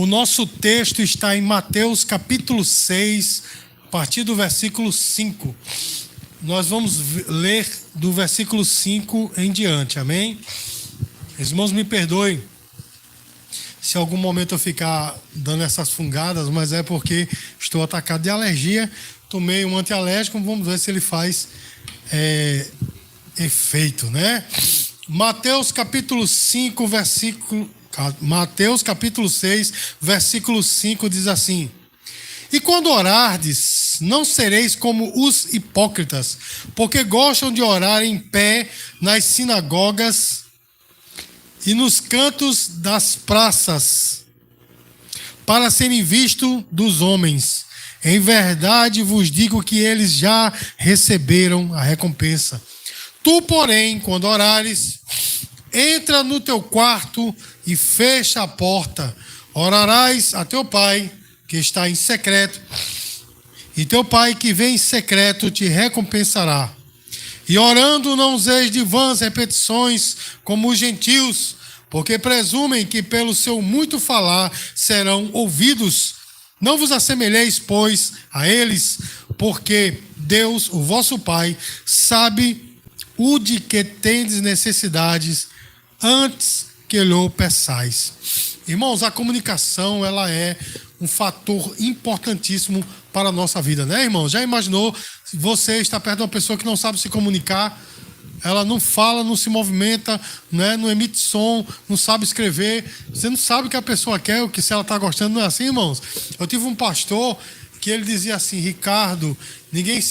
O nosso texto está em Mateus capítulo 6, a partir do versículo 5. Nós vamos ler do versículo 5 em diante, amém? Irmãos, me perdoem se em algum momento eu ficar dando essas fungadas, mas é porque estou atacado de alergia. Tomei um antialérgico, vamos ver se ele faz efeito, né? Mateus capítulo 5, Mateus capítulo 6, versículo 5 diz assim: E quando orardes, não sereis como os hipócritas, porque gostam de orar em pé nas sinagogas e nos cantos das praças, para serem vistos dos homens. Em verdade vos digo que eles já receberam a recompensa. Tu, porém, quando orares, entra no teu quarto e fecha a porta. Orarás a teu pai, que está em secreto, e teu pai que vem em secreto te recompensará. E orando não useis de vãs repetições como os gentios, porque presumem que pelo seu muito falar serão ouvidos. Não vos assemelheis, pois, a eles, porque Deus, o vosso Pai, sabe o de que tendes necessidades antes que lhe peçais. Irmãos, a comunicação, ela é um fator importantíssimo para a nossa vida, né, irmãos? Já imaginou se você está perto de uma pessoa que não sabe se comunicar? Ela não fala, não se movimenta, né? Não emite som, não sabe escrever. Você não sabe o que a pessoa quer, o que se ela está gostando, não é assim, irmãos? Eu tive um pastor que ele dizia assim: Ricardo, ninguém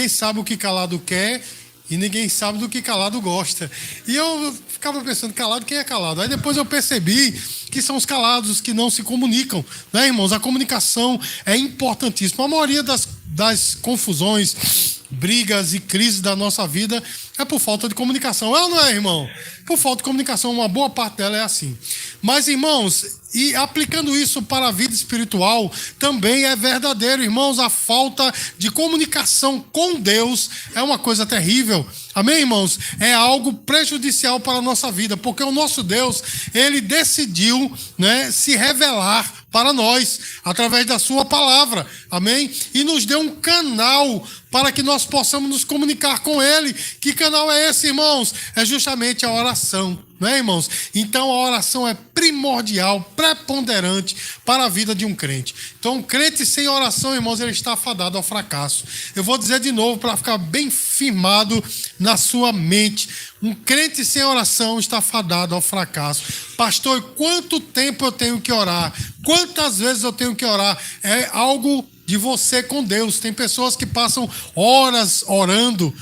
sabe o que calado quer e ninguém sabe do que calado gosta. E eu ficava pensando, calado, quem é calado? Aí depois eu percebi que são os calados, os que não se comunicam, né, irmãos? A comunicação é importantíssima. A maioria das confusões, brigas e crises da nossa vida é por falta de comunicação. É ou não é, irmão? Por falta de comunicação, uma boa parte dela é assim. Mas, irmãos, e aplicando isso para a vida espiritual, também é verdadeiro, irmãos. A falta de comunicação com Deus é uma coisa terrível. Amém, irmãos? É algo prejudicial para a nossa vida, porque o nosso Deus, ele decidiu, né, se revelar para nós, através da sua palavra, amém? E nos deu um canal para que nós possamos nos comunicar com ele. Que canal é esse, irmãos? É justamente a oração, não é, irmãos? Então a oração é primordial, preponderante para a vida de um crente. Então um crente sem oração, irmãos, ele está fadado ao fracasso. Eu vou dizer de novo para ficar bem firmado na sua mente: um crente sem oração está fadado ao fracasso. Pastor, quanto tempo eu tenho que orar? Quantas vezes eu tenho que orar? É algo de você com Deus. Tem pessoas que passam horas orando,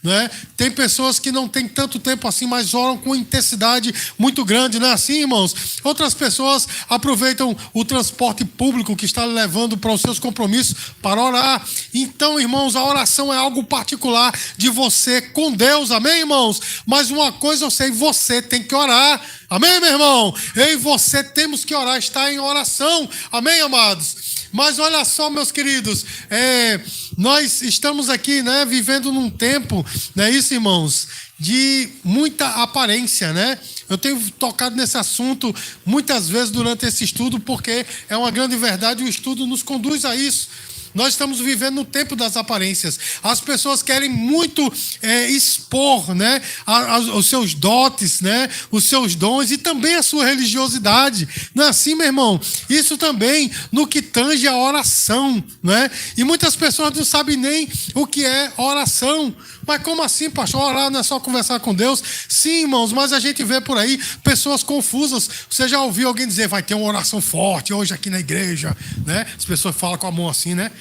né? Tem pessoas que não têm tanto tempo assim, mas oram com intensidade muito grande, não é assim, irmãos? Outras pessoas aproveitam o transporte público que está levando para os seus compromissos para orar. Então, irmãos, a oração é algo particular de você com Deus, amém, irmãos? Mas uma coisa eu sei, você tem que orar. Amém, meu irmão? Eu e você temos que orar, estar em oração. Amém, amados? Mas olha só, meus queridos, nós estamos aqui, né, vivendo num tempo, não é isso, irmãos, de muita aparência, né? Eu tenho tocado nesse assunto muitas vezes durante esse estudo, porque é uma grande verdade, o estudo nos conduz a isso. Nós estamos vivendo no tempo das aparências. As pessoas querem muito expor, né, os seus dotes, né, os seus dons e também a sua religiosidade. Não é assim, meu irmão? Isso também no que tange a oração, né? E muitas pessoas não sabem nem o que é oração. Mas como assim, pastor? Orar não é só conversar com Deus? Sim, irmãos, mas a gente vê por aí pessoas confusas. Você já ouviu alguém dizer: vai ter uma oração forte hoje aqui na igreja, né? As pessoas falam com a mão assim, né?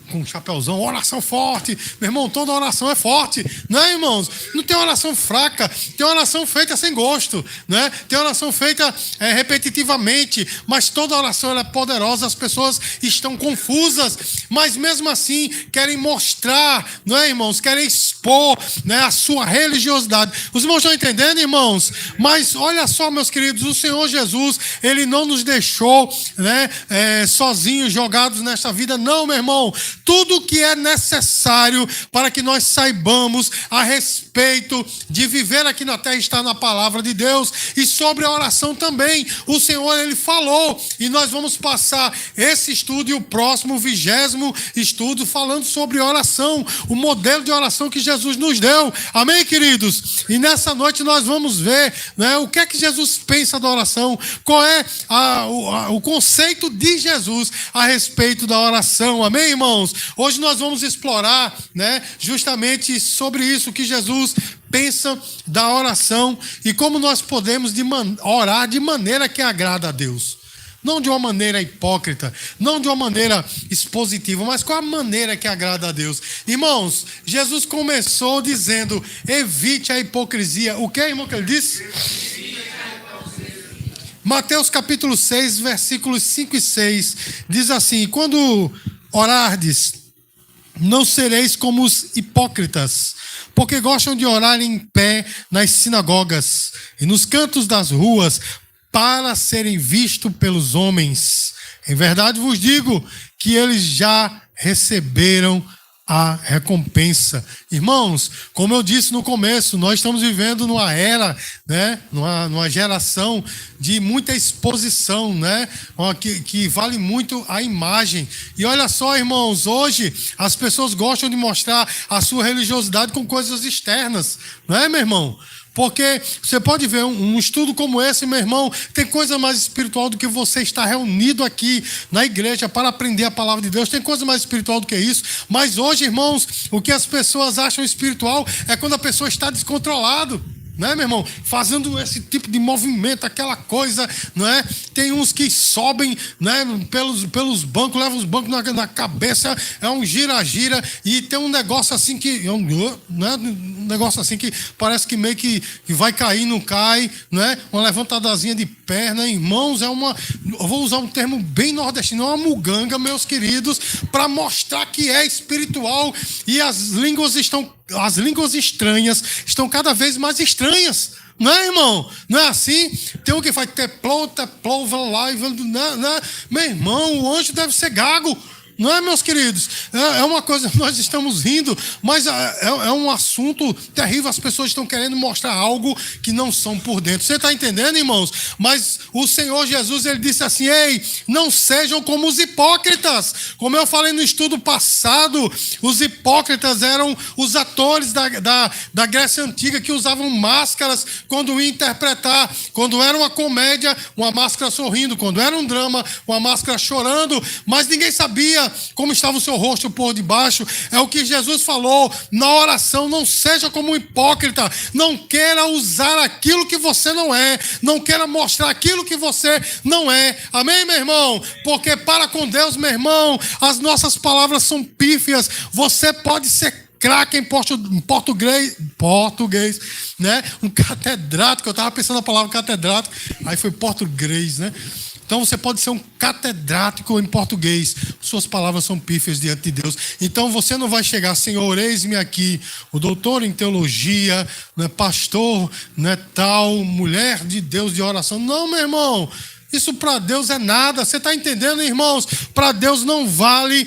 Com um chapéuzão, oração forte. Meu irmão, toda oração é forte, não é, irmãos? Não tem oração fraca, tem oração feita sem gosto, né? Tem oração feita repetitivamente, mas toda oração ela é poderosa. As pessoas estão confusas, mas mesmo assim querem mostrar, não é, irmãos? Querem expor expor, né, a sua religiosidade. Os irmãos estão entendendo, irmãos? Mas olha só, meus queridos, o Senhor Jesus, Ele não nos deixou, né, sozinhos, jogados nesta vida. Não, meu irmão. Tudo que é necessário para que nós saibamos a respeito de viver aqui na terra está na palavra de Deus. E sobre a oração também. O Senhor, Ele falou. E nós vamos passar esse estudo e o próximo, o 20º estudo, falando sobre oração. O modelo de oração que Jesus nos deu. Amém, queridos? E nessa noite nós vamos ver, né, o que é que Jesus pensa da oração. Qual é o conceito de Jesus a respeito da oração. Amém, irmãos? Hoje nós vamos explorar, né, justamente sobre isso, que Jesus pensa da oração e como nós podemos orar de maneira que agrada a Deus. Não de uma maneira hipócrita, não de uma maneira expositiva, mas qual a maneira que agrada a Deus. Irmãos, Jesus começou dizendo, evite a hipocrisia. O que, irmão, que ele disse? Mateus capítulo 6, versículos 5 e 6, diz assim: quando orardes, não sereis como os hipócritas, porque gostam de orar em pé nas sinagogas e nos cantos das ruas, para serem vistos pelos homens. Em verdade vos digo que eles já receberam a recompensa. Irmãos, como eu disse no começo, nós estamos vivendo numa era, né, numa geração de muita exposição, né, que vale muito a imagem. E olha só, irmãos, hoje as pessoas gostam de mostrar a sua religiosidade com coisas externas, não é, meu irmão? Porque você pode ver um estudo como esse, meu irmão, tem coisa mais espiritual do que você estar reunido aqui na igreja para aprender a palavra de Deus. Tem coisa mais espiritual do que isso. Mas hoje, irmãos, o que as pessoas acham espiritual é quando a pessoa está descontrolado. Né, meu irmão? Fazendo esse tipo de movimento, aquela coisa, não é? Tem uns que sobem, né, pelos bancos, levam os bancos na cabeça, é um gira-gira, e tem um negócio assim que, né, um negócio assim que parece que meio que vai cair, não cai, né? Uma levantadazinha de perna, irmãos, eu vou usar um termo bem nordestino, é uma muganga, meus queridos, para mostrar que é espiritual, e as línguas estranhas estão cada vez mais estranhas. Não é, irmão? Não é assim? Tem um que faz teplou, lá, né? Meu irmão, o anjo deve ser gago. Não é, meus queridos? É uma coisa, nós estamos rindo, mas é um assunto terrível. As pessoas estão querendo mostrar algo que não são por dentro. Você está entendendo, irmãos? Mas o Senhor Jesus, Ele disse assim: ei, não sejam como os hipócritas. Como eu falei no estudo passado, os hipócritas eram os atores da Grécia Antiga que usavam máscaras quando iam interpretar. Quando era uma comédia, uma máscara sorrindo. Quando era um drama, uma máscara chorando. Mas ninguém sabia como estava o seu rosto por debaixo. É o que Jesus falou na oração: não seja como um hipócrita, não queira usar aquilo que você não é, não queira mostrar aquilo que você não é. Amém, meu irmão? Porque para com Deus, meu irmão, as nossas palavras são pífias. Você pode ser craque em português, né? Um catedrático, eu estava pensando na palavra catedrático, aí foi português, né? Então você pode ser um catedrático em português. Suas palavras são pífias diante de Deus. Então você não vai chegar: Senhor, eis-me aqui, o doutor em teologia, né, pastor, né, tal, mulher de Deus de oração. Não, meu irmão. Isso para Deus é nada. Você está entendendo, irmãos? Para Deus não vale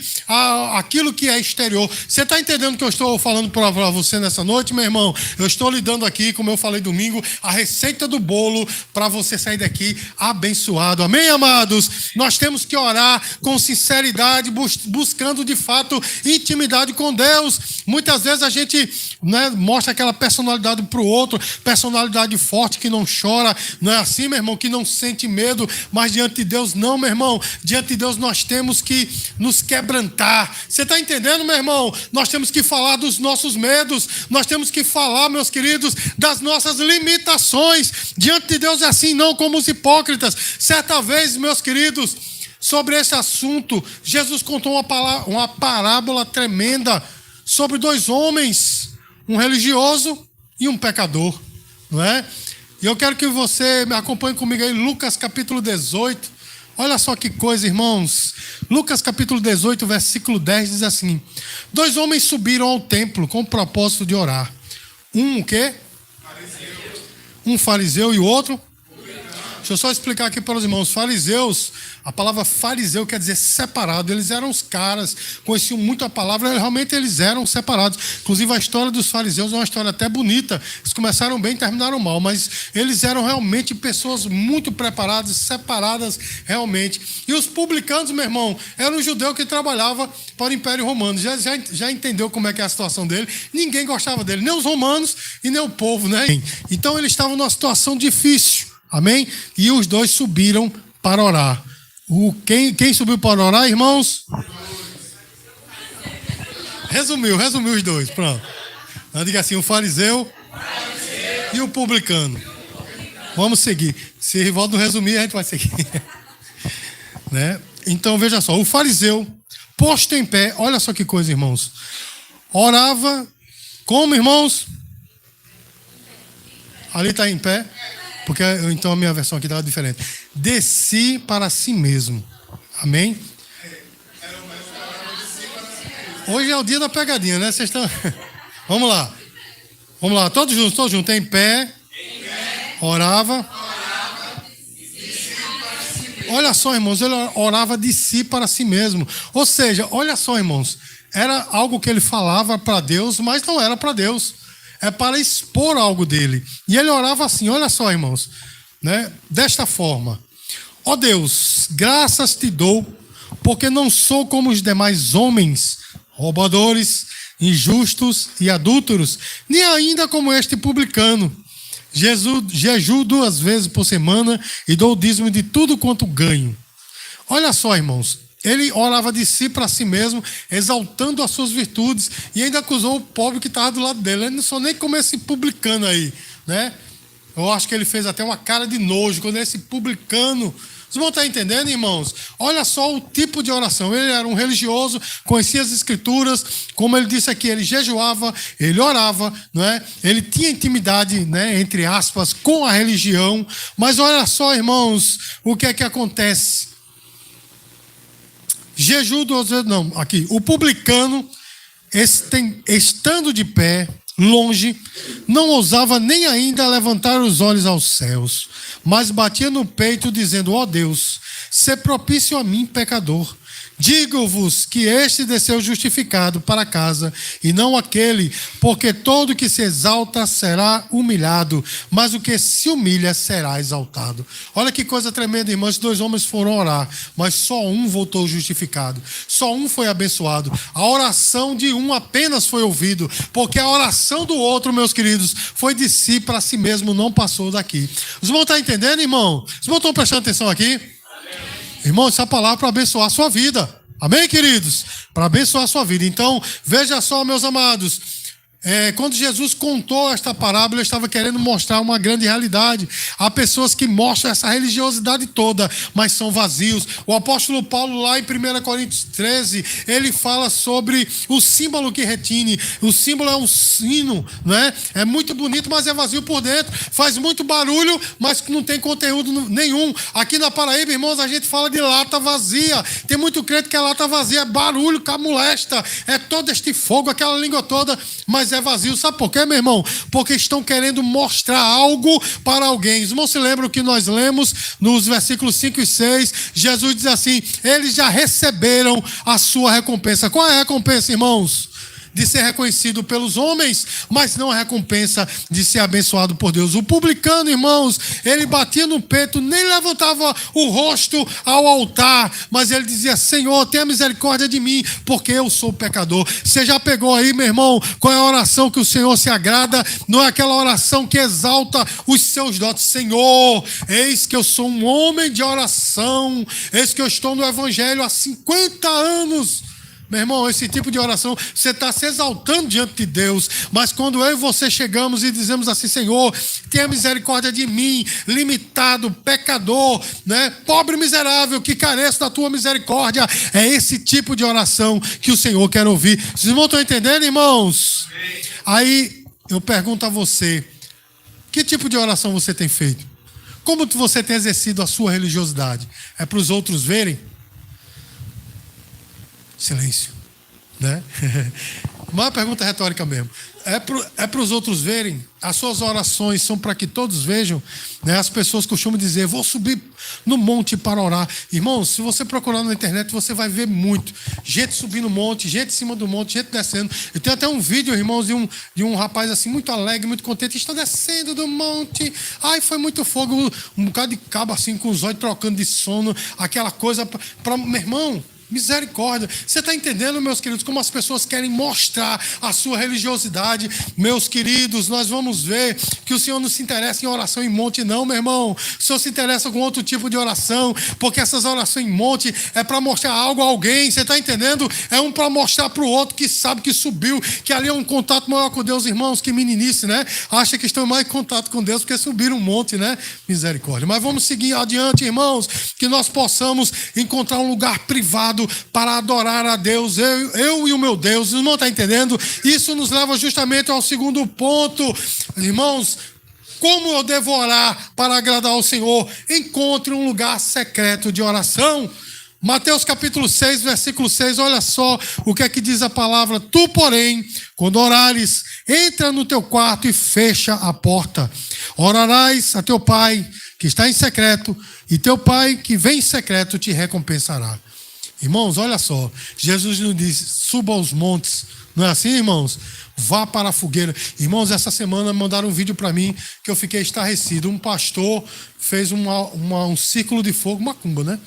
aquilo que é exterior. Você está entendendo o que eu estou falando para você nessa noite, meu irmão? Eu estou lhe dando aqui, como eu falei domingo, a receita do bolo para você sair daqui abençoado. Amém, amados? Nós temos que orar com sinceridade, buscando de fato intimidade com Deus. Muitas vezes a gente, né, mostra aquela personalidade para o outro, personalidade forte que não chora. Não é assim, meu irmão? Que não sente medo. Mas diante de Deus não, meu irmão. Diante de Deus nós temos que nos quebrantar. Você está entendendo, meu irmão? Nós temos que falar dos nossos medos. Nós temos que falar, meus queridos, das nossas limitações. Diante de Deus é assim, não como os hipócritas. Certa vez, meus queridos, sobre esse assunto, Jesus contou uma parábola tremenda sobre dois homens, um religioso e um pecador, não é? E eu quero que você me acompanhe comigo aí, Lucas capítulo 18. Olha só que coisa, irmãos. Lucas capítulo 18, versículo 10 diz assim: 2 homens subiram ao templo com o propósito de orar. Um o quê? Um fariseu e o outro? Deixa eu só explicar aqui para os irmãos. Fariseus, a palavra fariseu quer dizer separado. Eles eram os caras, conheciam muito a palavra, realmente eles eram separados. Inclusive a história dos fariseus é uma história até bonita. Eles começaram bem e terminaram mal, mas eles eram realmente pessoas muito preparadas, separadas realmente. E os publicanos, meu irmão, eram um judeu que trabalhava para o Império Romano. Já entendeu como é que é a situação dele? Ninguém gostava dele, nem os romanos e nem o povo, né? Então eles estavam numa situação difícil. Amém? E os dois subiram para orar. Quem subiu para orar, irmãos? Resumiu os dois. Pronto. Diga assim, o fariseu e o publicano. Vamos seguir. Se Rivaldo não resumir, a gente vai seguir. Né? Então, veja só. O fariseu, posto em pé, olha só que coisa, irmãos. Orava, como, irmãos? Ali está em pé. Porque então a minha versão aqui estava diferente. De si para si mesmo. Amém? Hoje é o dia da pegadinha, né? Vocês estão. Vamos lá. Vamos lá, todos juntos. Em pé. Orava. Olha só, irmãos, ele orava de si para si mesmo. Ou seja, olha só, irmãos, era algo que ele falava para Deus, mas não era para Deus. É para expor algo dele. E ele orava assim, olha só, irmãos, né? Desta forma: ó Deus, graças te dou, porque não sou como os demais homens, roubadores, injustos e adúlteros, nem ainda como este publicano. Jejuo 2 vezes por semana e dou o dízimo de tudo quanto ganho. Olha só, irmãos. Ele orava de si para si mesmo, exaltando as suas virtudes, e ainda acusou o pobre que estava do lado dele. Ele não sou nem como esse publicano aí, né? Eu acho que ele fez até uma cara de nojo quando esse publicano. Vocês vão estar entendendo, irmãos? Olha só o tipo de oração. Ele era um religioso, conhecia as escrituras, como ele disse aqui, ele jejuava, ele orava, não é? Ele tinha intimidade, né, entre aspas, com a religião. Mas olha só, irmãos, o que é que acontece? Jejum 2 vezes, não, aqui. O publicano, estando de pé, longe, não ousava nem ainda levantar os olhos aos céus, mas batia no peito, dizendo: ó Deus, sê propício a mim, pecador. Digo-vos que este desceu justificado para casa, e não aquele, porque todo que se exalta será humilhado, mas o que se humilha será exaltado. Olha que coisa tremenda, irmãos. 2 homens foram orar, mas só um voltou justificado. Só um foi abençoado. A oração de um apenas foi ouvido, porque a oração do outro, meus queridos, foi de si para si mesmo, não passou daqui. Os irmãos estão entendendo, irmão? Os irmãos estão prestando atenção aqui? Irmão, essa palavra é para abençoar a sua vida. Amém, queridos? Para abençoar a sua vida. Então, veja só, meus amados. Quando Jesus contou esta parábola, ele estava querendo mostrar uma grande realidade. Há pessoas que mostram essa religiosidade toda, mas são vazios. O apóstolo Paulo, lá em 1 Coríntios 13, ele fala sobre o símbolo que retine. O símbolo é um sino, né? É muito bonito, mas é vazio por dentro. Faz muito barulho, mas não tem conteúdo nenhum. Aqui na Paraíba, irmãos, a gente fala de lata vazia. Tem muito crente que a lata vazia é barulho, camulesta, é todo este fogo, aquela língua toda, mas é vazio. Sabe por quê, meu irmão? Porque estão querendo mostrar algo para alguém. Os irmãos se lembram que nós lemos nos versículos 5 e 6, Jesus diz assim: eles já receberam a sua recompensa. Qual é a recompensa, irmãos? De ser reconhecido pelos homens, mas não a recompensa de ser abençoado por Deus. O publicano, irmãos, ele batia no peito, nem levantava o rosto ao altar, mas ele dizia: Senhor, tenha misericórdia de mim, porque eu sou pecador. Você já pegou aí, meu irmão, qual é a oração que o Senhor se agrada? Não é aquela oração que exalta os seus dotes. Senhor, eis que eu sou um homem de oração, eis que eu estou no Evangelho há 50 anos. Meu irmão, esse tipo de oração, você está se exaltando diante de Deus, mas quando eu e você chegamos e dizemos assim: Senhor, tenha misericórdia de mim, limitado, pecador, né? Pobre miserável, que careço da tua misericórdia, é esse tipo de oração que o Senhor quer ouvir. Vocês não estão entendendo, irmãos? Aí eu pergunto a você: que tipo de oração você tem feito? Como você tem exercido a sua religiosidade? É para os outros verem? Silêncio, né? Uma pergunta retórica mesmo. É para os outros verem? As suas orações são para que todos vejam? Né? As pessoas costumam dizer, vou subir no monte para orar. Irmãos, se você procurar na internet, você vai ver muito. Gente subindo no monte, gente em cima do monte, gente descendo. E tem até um vídeo, irmãos, de um rapaz assim, muito alegre, muito contente, está descendo do monte. Ai, foi muito fogo. Um bocado de cabo assim, com os olhos trocando de sono. Aquela coisa para meu irmão. Misericórdia. Você está entendendo, meus queridos, como as pessoas querem mostrar a sua religiosidade? Meus queridos, nós vamos ver que o Senhor não se interessa em oração em monte, não, meu irmão. O Senhor se interessa com outro tipo de oração, porque essas orações em monte é para mostrar algo a alguém, você está entendendo? É um para mostrar para o outro que sabe que subiu, que ali é um contato maior com Deus, irmãos, que meninice, né? Acha que estão mais em contato com Deus porque subiram um monte, né? Misericórdia. Mas vamos seguir adiante, irmãos, que nós possamos encontrar um lugar privado para adorar a Deus, eu e o meu Deus. Não está entendendo? Isso nos leva justamente ao segundo ponto. Irmãos, como eu devo orar para agradar ao Senhor? Encontre um lugar secreto de oração. Mateus capítulo 6, versículo 6, olha só o que é que diz a palavra. Tu, porém, quando orares, entra no teu quarto e fecha a porta. Orarás a teu pai que está em secreto, e teu pai que vem em secreto te recompensará. Irmãos, olha só, Jesus nos diz, suba aos montes, não é assim, irmãos? Vá para a fogueira. Irmãos, essa semana mandaram um vídeo para mim que eu fiquei estarrecido. Um pastor fez um círculo de fogo, macumba, né?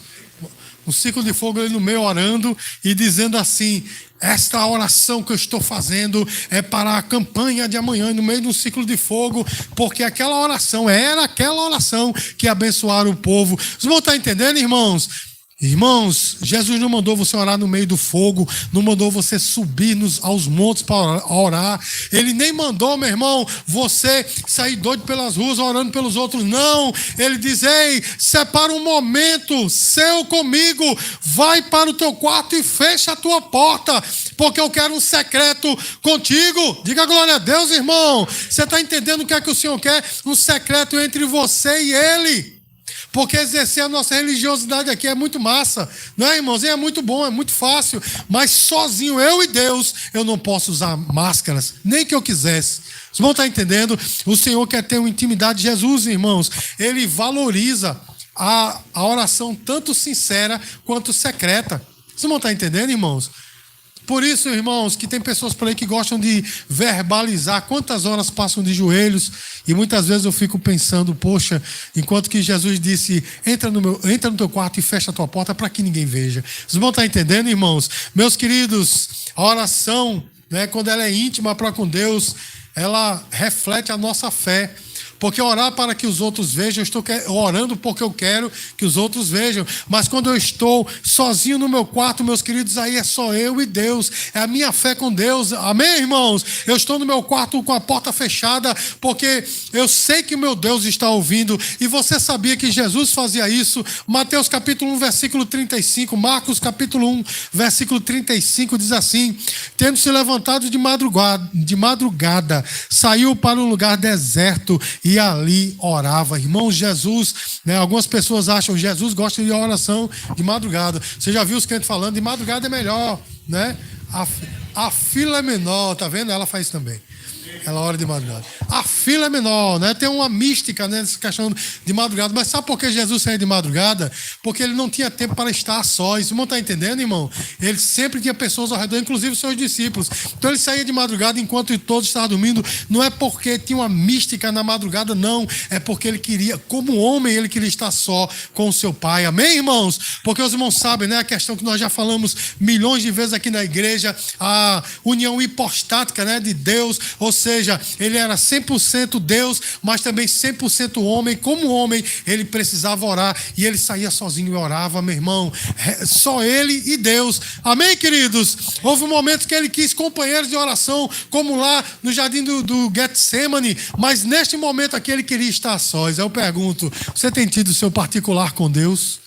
Um círculo de fogo ali no meio orando e dizendo assim, esta oração que eu estou fazendo é para a campanha de amanhã, no meio de um círculo de fogo, porque aquela oração, era aquela oração que abençoara o povo. Vocês vão estar entendendo, irmãos? Irmãos, Jesus não mandou você orar no meio do fogo, não mandou você subir aos montes para orar. Ele nem mandou, meu irmão, você sair doido pelas ruas orando pelos outros. Não, ele diz, ei, separa um momento seu comigo, vai para o teu quarto e fecha a tua porta, porque eu quero um secreto contigo. Diga glória a Deus, irmão. Você está entendendo o que é que o Senhor quer? Um secreto entre você e Ele. Porque exercer a nossa religiosidade aqui é muito massa, não é, irmãos? É muito bom, é muito fácil, mas sozinho, eu e Deus, eu não posso usar máscaras, nem que eu quisesse. Vocês vão estar entendendo? O Senhor quer ter uma intimidade. Jesus, irmãos, Ele valoriza a oração tanto sincera quanto secreta. Vocês vão estar entendendo, irmãos? Por isso, irmãos, que tem pessoas por aí que gostam de verbalizar quantas horas passam de joelhos, e muitas vezes eu fico pensando, poxa, enquanto que Jesus disse, entra no teu quarto e fecha a tua porta para que ninguém veja. Vocês vão estar entendendo, irmãos? Meus queridos, a oração, né, quando ela é íntima para com Deus, ela reflete a nossa fé. Porque orar para que os outros vejam, eu estou orando porque eu quero que os outros vejam. Mas quando eu estou sozinho no meu quarto, meus queridos, aí é só eu e Deus. É a minha fé com Deus. Amém, irmãos? Eu estou no meu quarto com a porta fechada, porque eu sei que o meu Deus está ouvindo. E você sabia que Jesus fazia isso? Mateus capítulo 1, versículo 35. Marcos capítulo 1, versículo 35 diz assim, tendo se levantado de madrugada, saiu para um lugar deserto e ali orava. Irmãos, Jesus, né, algumas pessoas acham que Jesus gosta de oração de madrugada. Você já viu os crentes falando, de madrugada é melhor, né? A fila é menor, tá vendo? Ela faz isso também. Ela ora de madrugada. A fila é menor, né? Tem uma mística, né, nessa questão de madrugada. Mas sabe por que Jesus saía de madrugada? Porque ele não tinha tempo para estar a sós. Você não está entendendo, irmão? Ele sempre tinha pessoas ao redor, inclusive os seus discípulos. Então ele saía de madrugada enquanto todos estavam dormindo. Não é porque tinha uma mística na madrugada, não. É porque ele queria, como homem, ele queria estar só com o seu pai. Amém, irmãos? Porque os irmãos sabem, né? A questão que nós já falamos milhões de vezes aqui na igreja, a união hipostática, né, de Deus, ou seja, ele era 100% Deus, mas também 100% homem. Como homem, ele precisava orar e ele saía sozinho e orava, meu irmão. Só ele e Deus. Amém, queridos? Houve um momento que ele quis companheiros de oração, como lá no jardim do Getsemane, mas neste momento aqui ele queria estar a sós. Eu pergunto, você tem tido o seu particular com Deus?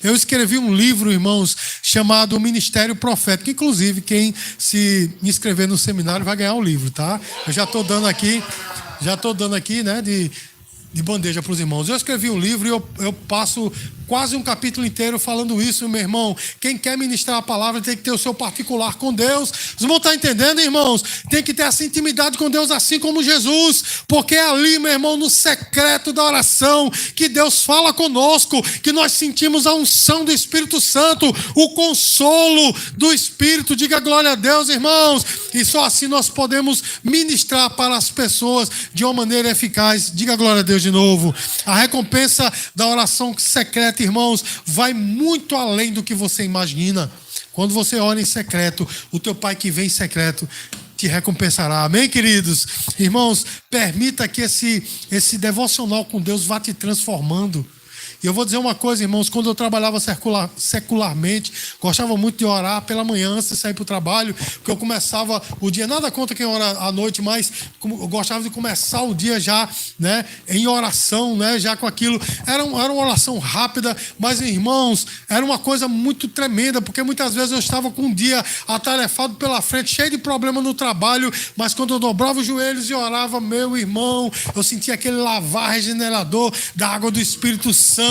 Eu escrevi um livro, irmãos, chamado Ministério Profético. Inclusive, quem se inscrever no seminário vai ganhar o livro, tá? Eu já estou dando aqui, né, de bandeja para os irmãos. Eu escrevi um livro e eu passo quase um capítulo inteiro falando isso, meu irmão. Quem quer ministrar a palavra tem que ter o seu particular com Deus. Vocês vão estar entendendo, irmãos? Tem que ter essa intimidade com Deus assim como Jesus, porque é ali, meu irmão, no secreto da oração que Deus fala conosco, que nós sentimos a unção do Espírito Santo, o consolo do Espírito. Diga glória a Deus, irmãos. E só assim nós podemos ministrar para as pessoas de uma maneira eficaz. Diga glória a Deus de novo. A recompensa da oração secreta, irmãos, vai muito além do que você imagina. Quando você ora em secreto, o teu Pai que vem em secreto te recompensará. Amém, queridos? Irmãos, permita que esse devocional com Deus vá te transformando. E eu vou dizer uma coisa, irmãos, quando eu trabalhava secularmente, gostava muito de orar pela manhã antes de sair para o trabalho, porque eu começava o dia, nada contra quem ora à noite, mas eu gostava de começar o dia já, né, em oração, né, já com aquilo. Era uma oração rápida, mas, irmãos, era uma coisa muito tremenda, porque muitas vezes eu estava com um dia atarefado pela frente, cheio de problema no trabalho, mas quando eu dobrava os joelhos e orava, meu irmão, eu sentia aquele lavar regenerador da água do Espírito Santo,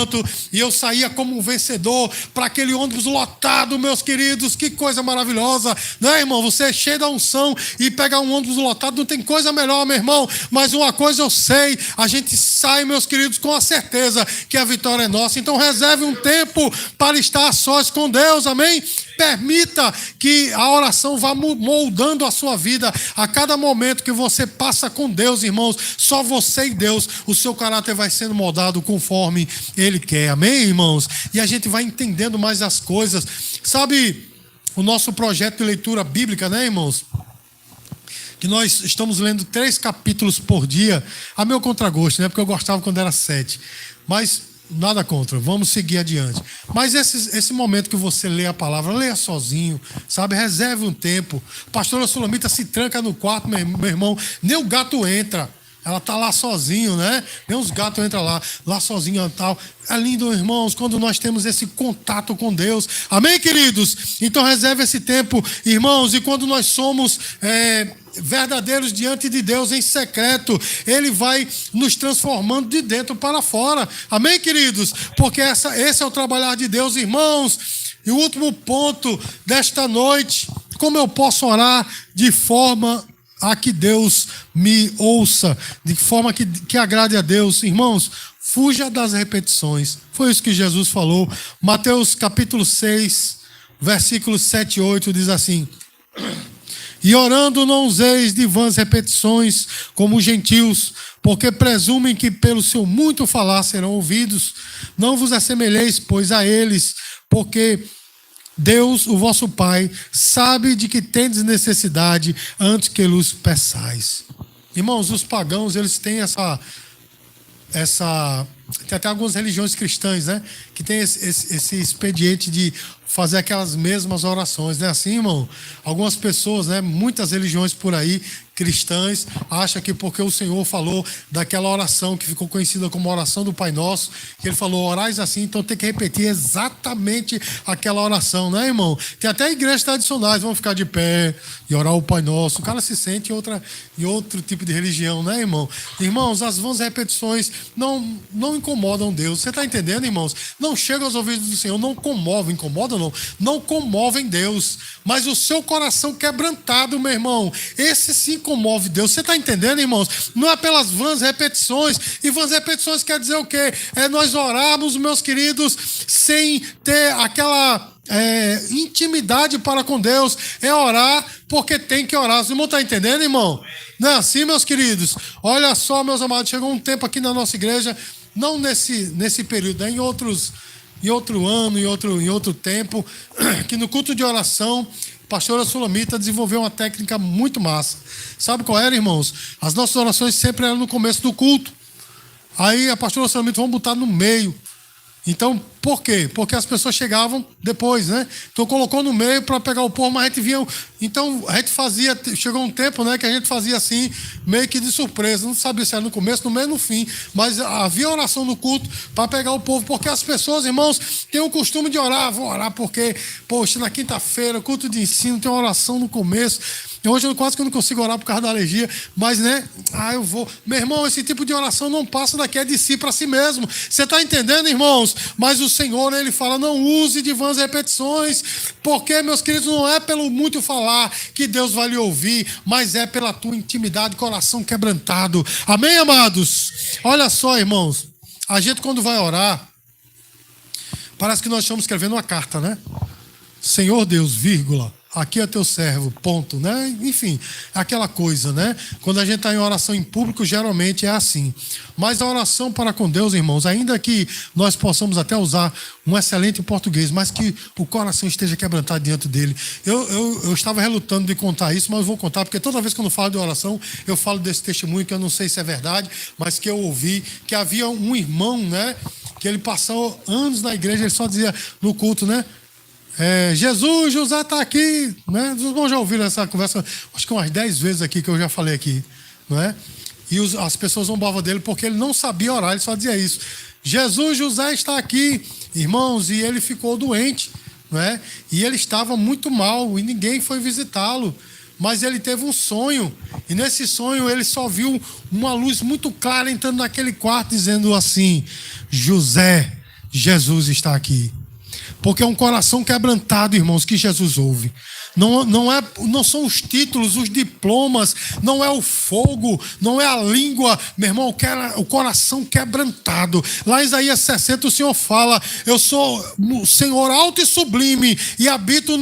e eu saía como um vencedor para aquele ônibus lotado, meus queridos. Que coisa maravilhosa, né, irmão? Você é cheio da unção e pegar um ônibus lotado, não tem coisa melhor, meu irmão. Mas uma coisa eu sei, a gente sai, meus queridos, com a certeza que a vitória é nossa. Então reserve um tempo para estar a sós com Deus, amém? Permita que a oração vá moldando a sua vida. A cada momento que você passa com Deus, irmãos, só você e Deus, o seu caráter vai sendo moldado conforme Ele quer. Amém, irmãos? E a gente vai entendendo mais as coisas. Sabe, o nosso projeto de leitura bíblica, né, irmãos? Que nós estamos lendo 3 capítulos por dia. A meu contragosto, né? Porque eu gostava quando era 7. Mas nada contra, vamos seguir adiante. Mas esse momento que você lê a palavra, leia sozinho, sabe? Reserve um tempo. A pastora Sulamita se tranca no quarto, meu irmão, nem o gato entra. Ela está lá sozinho, né? Nem os gatos entram lá sozinho e tal. É lindo, irmãos, quando nós temos esse contato com Deus. Amém, queridos? Então reserve esse tempo, irmãos. E quando nós somos verdadeiros diante de Deus em secreto, Ele vai nos transformando de dentro para fora. Amém, queridos? Porque esse é o trabalhar de Deus, irmãos. E o último ponto desta noite: como eu posso orar de forma a que Deus me ouça, de forma que agrade a Deus? Irmãos, fuja das repetições. Foi isso que Jesus falou. Mateus capítulo 6, versículos 7 e 8 diz assim: e orando não useis de vãs repetições como os gentios, porque presumem que pelo seu muito falar serão ouvidos. Não vos assemelheis, pois, a eles, porque Deus, o vosso Pai, sabe de que tendes necessidade antes que lhes peçais. Irmãos, os pagãos, eles têm tem até algumas religiões cristãs, né? Que tem esse expediente de fazer aquelas mesmas orações, né? Assim, irmão, algumas pessoas, né? Muitas religiões por aí, cristãs, acham que porque o Senhor falou daquela oração que ficou conhecida como a oração do Pai Nosso, que Ele falou, orais assim, então tem que repetir exatamente aquela oração, né, irmão? Tem até igrejas tradicionais, vão ficar de pé e orar o Pai Nosso. O cara se sente em outro tipo de religião, né, irmão? Irmãos, as vãs repetições não incomodam Deus. Você está entendendo, irmãos? Não chega aos ouvidos do Senhor, não comovem, incomodam não comovem Deus. Mas o seu coração quebrantado, meu irmão, esse sim comove Deus. Você está entendendo, irmãos? Não é pelas vãs repetições. E vãs repetições quer dizer o quê? É nós orarmos, meus queridos, sem ter aquela intimidade para com Deus. É orar porque tem que orar. Você não está entendendo, irmão? Não é assim, meus queridos? Olha só, meus amados, chegou um tempo aqui na nossa igreja, não nesse período, né? Em outro ano, em outro tempo, que no culto de oração, a pastora Sulamita desenvolveu uma técnica muito massa. Sabe qual era, irmãos? As nossas orações sempre eram no começo do culto. Aí a pastora Sulamita, vamos botar no meio. Então, por quê? Porque as pessoas chegavam depois, né? Então colocou no meio para pegar o povo, mas a gente via. Então a gente fazia, chegou um tempo, né, que a gente fazia assim, meio que de surpresa. Não sabia se era no começo, no meio, no fim. Mas havia oração no culto para pegar o povo, porque as pessoas, irmãos, têm o costume de orar. Vou orar porque, poxa, na quinta-feira, culto de ensino, tem uma oração no começo. Hoje eu quase que eu não consigo orar por causa da alergia, mas, né? Eu vou. Meu irmão, esse tipo de oração não passa daqui, é de si para si mesmo. Você está entendendo, irmãos? Mas o Senhor, Ele fala, não use de vãs repetições, porque, meus queridos, não é pelo muito falar que Deus vai lhe ouvir, mas é pela tua intimidade, coração quebrantado. Amém, amados? Olha só, irmãos, a gente quando vai orar, parece que nós estamos escrevendo uma carta, né? Senhor Deus, vírgula, aqui é teu servo, ponto, né? Enfim, aquela coisa, né? Quando a gente está em oração em público, geralmente é assim. Mas a oração para com Deus, irmãos, ainda que nós possamos até usar um excelente português, mas que o coração esteja quebrantado diante dele. Eu estava relutando de contar isso, mas eu vou contar, porque toda vez que eu não falo de oração, eu falo desse testemunho, que eu não sei se é verdade, mas que eu ouvi, que havia um irmão, né? Que ele passou anos na igreja, ele só dizia no culto, né? Jesus, José está aqui, né? Os irmãos já ouviram essa conversa, acho que umas 10 vezes aqui que eu já falei aqui, não é? E as pessoas zombavam dele porque ele não sabia orar, ele só dizia isso. Jesus, José está aqui, irmãos, e ele ficou doente, não é? E ele estava muito mal e ninguém foi visitá-lo. Mas ele teve um sonho, e nesse sonho ele só viu uma luz muito clara entrando naquele quarto, dizendo assim: José, Jesus está aqui. Porque é um coração quebrantado, irmãos, que Jesus ouve. Não são os títulos, os diplomas, não é o fogo, não é a língua, meu irmão, o coração quebrantado. Lá em Isaías 60 o Senhor fala: eu sou o Senhor alto e sublime, e habito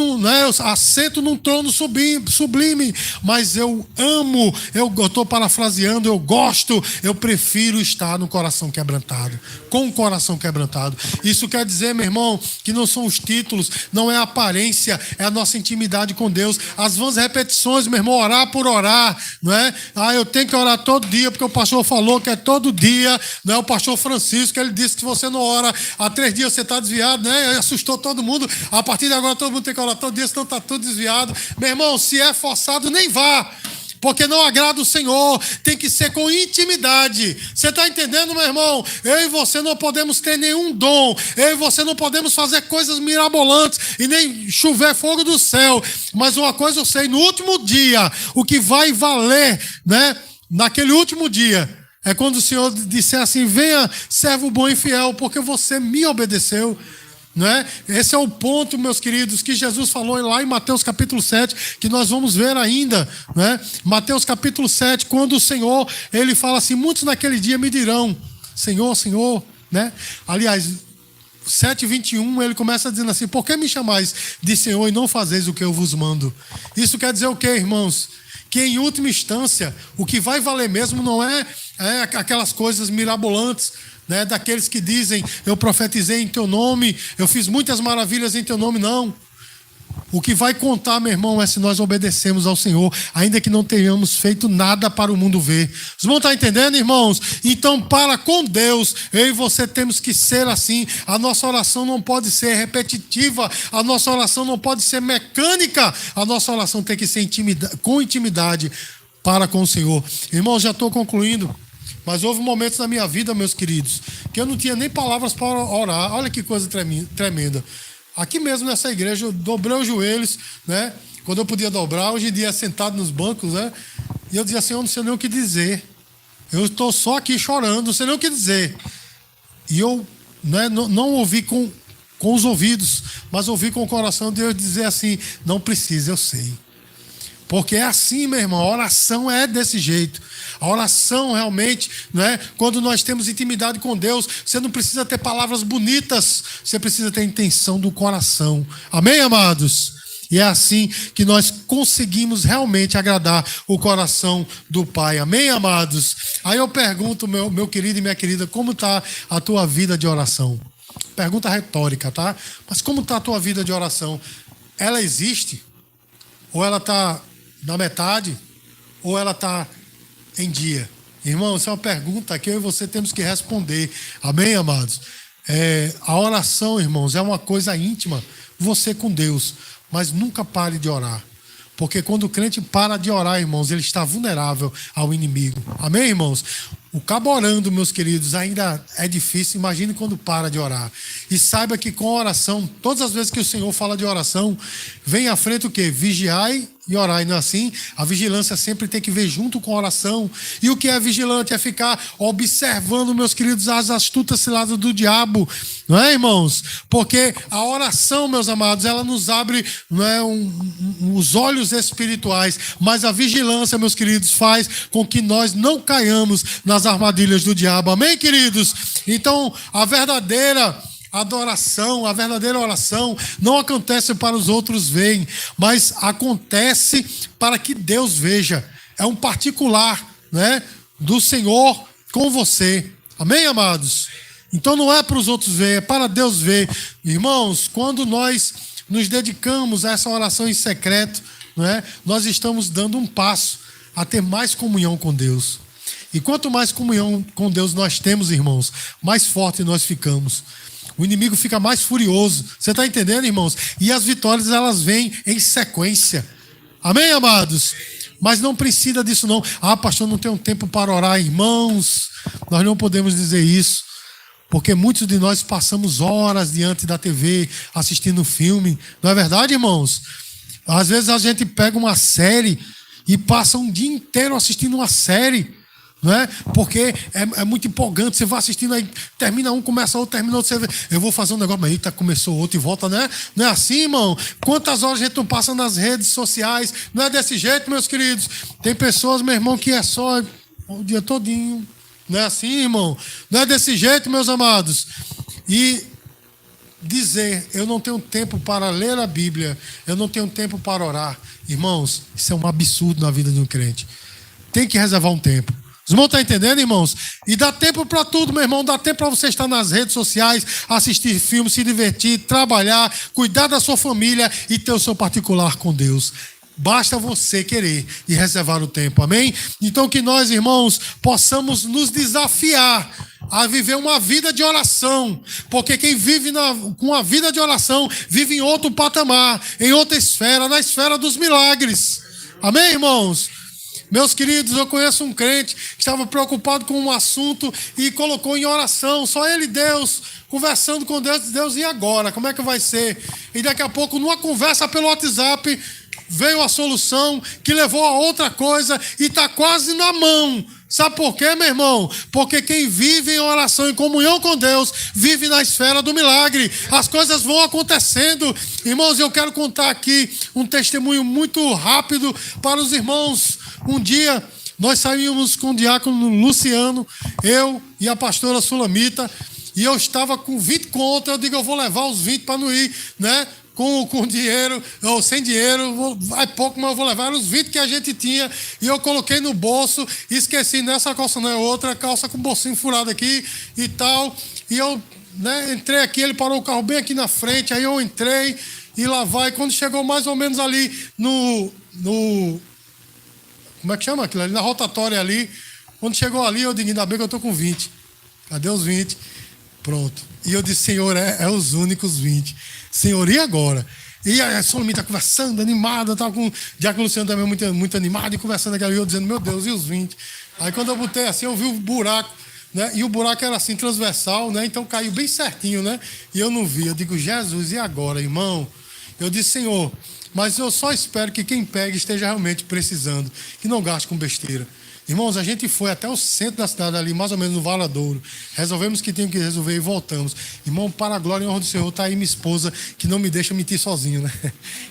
assento num trono sublime, mas eu amo, eu estou parafraseando, eu gosto, eu prefiro estar no coração quebrantado, com o coração quebrantado. Isso quer dizer, meu irmão, que não são os títulos, não é a aparência, é a nossa intimidade com Deus. As vãs repetições, meu irmão, orar por orar, não é? Eu tenho que orar todo dia, porque o pastor falou que é todo dia, não é? O pastor Francisco, ele disse que se você não ora há 3 dias você está desviado, né? Assustou todo mundo. A partir de agora todo mundo tem que orar todo dia, senão está tudo desviado. Meu irmão, se é forçado, nem vá, porque não agrada o Senhor. Tem que ser com intimidade. Você está entendendo, meu irmão? Eu e você não podemos ter nenhum dom. Eu e você não podemos fazer coisas mirabolantes e nem chover fogo do céu. Mas uma coisa eu sei: no último dia, o que vai valer, né? Naquele último dia, é quando o Senhor disser assim: venha, servo bom e fiel, porque você me obedeceu. Não é? Esse é o ponto, meus queridos, que Jesus falou lá em Mateus capítulo 7, que nós vamos ver ainda, não é? Mateus capítulo 7, quando o Senhor, ele fala assim: muitos naquele dia me dirão, Senhor, Senhor, né? Aliás, 7:21, ele começa dizendo assim: por que me chamais de Senhor e não fazeis o que eu vos mando? Isso quer dizer o quê, irmãos? Que em última instância, o que vai valer mesmo não é aquelas coisas mirabolantes, né, daqueles que dizem: eu profetizei em teu nome, eu fiz muitas maravilhas em teu nome. Não. O que vai contar, meu irmão, é se nós obedecemos ao Senhor, ainda que não tenhamos feito nada para o mundo ver. Vocês vão estar entendendo, irmãos? Então, para com Deus, eu e você temos que ser assim. A nossa oração não pode ser repetitiva, a nossa oração não pode ser mecânica, a nossa oração tem que ser com intimidade para com o Senhor. Irmãos, já estou concluindo. Mas houve momentos na minha vida, meus queridos, que eu não tinha nem palavras para orar. Olha que coisa tremenda. Aqui mesmo nessa igreja, eu dobrei os joelhos, né? Quando eu podia dobrar, hoje em dia sentado nos bancos, né? E eu dizia assim: eu não sei nem o que dizer. Eu estou só aqui chorando, não sei nem o que dizer. E eu, né, não ouvi com os ouvidos, mas ouvi com o coração de Deus dizer assim: não precisa, eu sei. Porque é assim, meu irmão, a oração é desse jeito. A oração realmente, né, quando nós temos intimidade com Deus, você não precisa ter palavras bonitas, você precisa ter a intenção do coração. Amém, amados? E é assim que nós conseguimos realmente agradar o coração do Pai. Amém, amados? Aí eu pergunto, meu querido e minha querida, como está a tua vida de oração? Pergunta retórica, tá? Mas como está a tua vida de oração? Ela existe? Ou ela está na metade? Ou ela está em dia? Irmão, essa é uma pergunta que eu e você temos que responder. Amém, amados? A oração, irmãos, é uma coisa íntima, você com Deus. Mas nunca pare de orar. Porque quando o crente para de orar, irmãos, ele está vulnerável ao inimigo. Amém, irmãos? O cabo orando, meus queridos, ainda é difícil. Imagine quando para de orar. E saiba que com a oração, todas as vezes que o Senhor fala de oração, vem à frente o quê? Vigiai e orar. E não é assim? A vigilância sempre tem que ver junto com a oração. E o que é vigilante é ficar observando, meus queridos, as astutas ciladas do diabo. Não é, irmãos? Porque a oração, meus amados, ela nos abre, não é, os olhos espirituais. Mas a vigilância, meus queridos, faz com que nós não caiamos nas armadilhas do diabo. Amém, queridos? Então, a verdadeira adoração, a verdadeira oração não acontece para os outros verem, mas acontece para que Deus veja. É um particular, né, do Senhor com você. Amém, amados? Então não é para os outros ver, é para Deus ver. Irmãos, quando nós nos dedicamos a essa oração em secreto, né, nós estamos dando um passo a ter mais comunhão com Deus. E quanto mais comunhão com Deus nós temos, irmãos, mais forte nós ficamos. O inimigo fica mais furioso. Você está entendendo, irmãos? E as vitórias, elas vêm em sequência. Amém, amados? Mas não precisa disso, não. Ah, pastor, não tenho tempo para orar. Irmãos, nós não podemos dizer isso. Porque muitos de nós passamos horas diante da TV assistindo filme. Não é verdade, irmãos? Às vezes a gente pega uma série e passa um dia inteiro assistindo uma série. Não é? Porque é muito empolgante. Você vai assistindo, aí termina um, começa outro, termina outro. Você vê, eu vou fazer um negócio, mas eita, começou outro e volta, né? Não é assim, irmão? Quantas horas a gente não passa nas redes sociais? Não é desse jeito, meus queridos. Tem pessoas, meu irmão, que é só o dia todinho. Não é assim, irmão? Não é desse jeito, meus amados. E dizer, eu não tenho tempo para ler a Bíblia, eu não tenho tempo para orar. Irmãos, isso é um absurdo na vida de um crente. Tem que reservar um tempo. Os irmãos estão entendendo, irmãos? E dá tempo para tudo, meu irmão. Dá tempo para você estar nas redes sociais, assistir filmes, se divertir, trabalhar, cuidar da sua família e ter o seu particular com Deus. Basta você querer e reservar o tempo, amém? Então que nós, irmãos, possamos nos desafiar a viver uma vida de oração. Porque quem vive com uma vida de oração, vive em outro patamar, em outra esfera, na esfera dos milagres. Amém, irmãos? Meus queridos, eu conheço um crente que estava preocupado com um assunto e colocou em oração, só ele e Deus, conversando com Deus. Deus, e agora? Como é que vai ser? E daqui a pouco, numa conversa pelo WhatsApp, veio a solução que levou a outra coisa e está quase na mão. Sabe por quê, meu irmão? Porque quem vive em oração, em comunhão com Deus, vive na esfera do milagre. As coisas vão acontecendo. Irmãos, eu quero contar aqui um testemunho muito rápido para os irmãos. Um dia, nós saímos com o diácono Luciano, eu e a pastora Sulamita, e eu estava com 20 conto. Eu digo, eu vou levar os 20 para não ir, né? Com dinheiro, ou sem dinheiro, vai pouco, mas eu vou levar os 20 que a gente tinha. E eu coloquei no bolso, esqueci, nessa calça não é outra, calça com bolsinho furado aqui e tal. E eu, né, entrei aqui, ele parou o carro bem aqui na frente, aí eu entrei e lá vai. Quando chegou mais ou menos ali no como é que chama aquilo ali? Na rotatória ali. Quando chegou ali, eu digo, ainda bem que eu estou com 20. Cadê os 20? Pronto. E eu disse, Senhor, é os únicos 20. Senhor, e agora? E a Solomita conversando, animada, estava com o diácono Luciano também muito, muito animado, e conversando aqui, e eu dizendo, meu Deus, e os 20? Aí quando eu botei assim, eu vi o buraco, né? E o buraco era assim, transversal, né? Então caiu bem certinho, né? E eu não vi. Eu digo, Jesus, e agora, irmão? Eu disse, Senhor, mas eu só espero que quem pega esteja realmente precisando, que não gaste com besteira. Irmãos, a gente foi até o centro da cidade ali, mais ou menos no Valadouro. Resolvemos que tinha que resolver e voltamos. Irmão, para a glória e honra do Senhor, está aí minha esposa, que não me deixa mentir sozinho, né?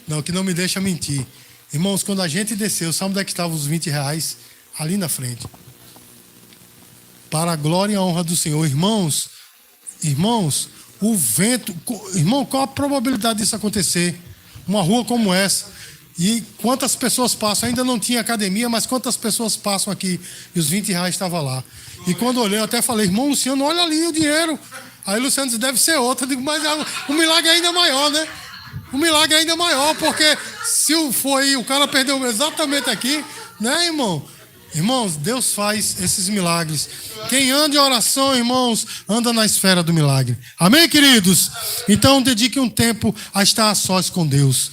Não, que não me deixa mentir. Irmãos, quando a gente desceu, sabe onde é que estavam os 20 reais? Ali na frente. Para a glória e a honra do Senhor. Irmãos, o vento... Irmão, qual a probabilidade disso acontecer? Uma rua como essa. E quantas pessoas passam? Ainda não tinha academia, mas quantas pessoas passam aqui? E os 20 reais estavam lá. E quando eu olhei, eu até falei, irmão Luciano, olha ali o dinheiro. Aí o Luciano disse, deve ser outro. Eu digo, mas o milagre é ainda maior, né? O milagre é ainda maior, porque se foi, o cara perdeu exatamente aqui, né, irmão? Irmãos, Deus faz esses milagres. Quem anda em oração, irmãos, anda na esfera do milagre. Amém, queridos? Então, dedique um tempo a estar a sós com Deus.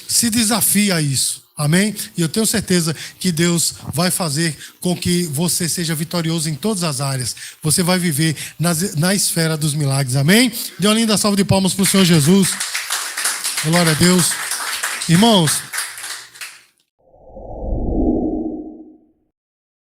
Se desafie a isso. Amém? E eu tenho certeza que Deus vai fazer com que você seja vitorioso em todas as áreas. Você vai viver na esfera dos milagres. Amém? Dê uma linda salva de palmas para o Senhor Jesus. Glória a Deus. Irmãos,